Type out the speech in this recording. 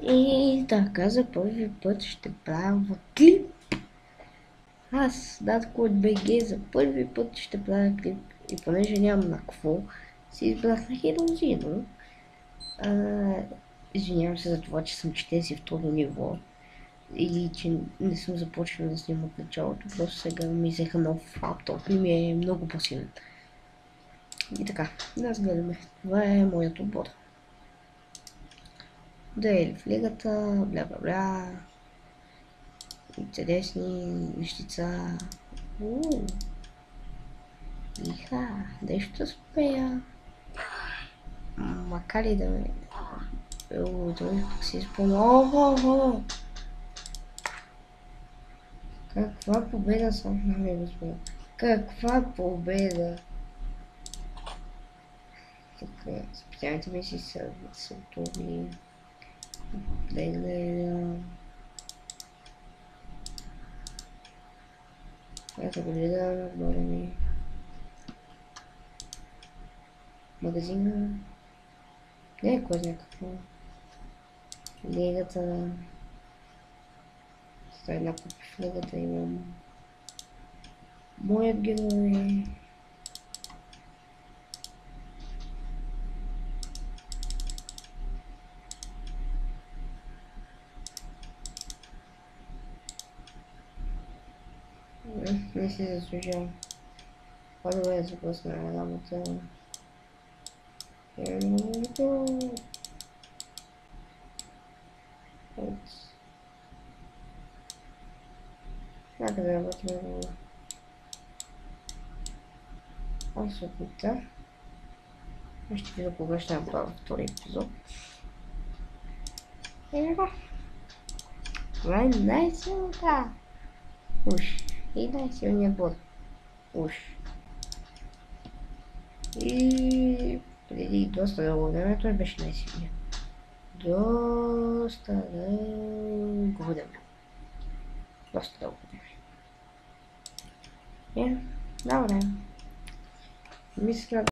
И така за първи път ще правя клип. Аз, Датко от БГ, за първи път ще правя клип. И понеже нямам на какво, си избрах на Хирозино. Извинявам се за това, че съм четези второ ниво. И че не съм започнал да снимам от началото. Просто сега ми взеха нов лаптоп и ми е много по-силен. И така, да разгледаме. Това е моят отбор. Да е в лигата, бля бля бля. Интересни нещица. Иха, нещо да спея. Макар и да ме... това пък си изпълня. Ого! Каква победа съм, нали господа? Каква победа! Тук специалните мисии са готови. Да гледам. Ето го гледам, горе ми. Магазина. Не е кой знае какво. Лигата. Става една купа в лигата имам. Моят герой. Не си заслужавам. По-добре да запусна работа. Нека да работим на абсолютно. Ще видя кога ще направя втори епизод. Това е най-силната. Уж. И най-силният бот. Уж. И преди доста дълго време той беше най-силният. Доста дълго време. Доста дълго време. Добре. Мисля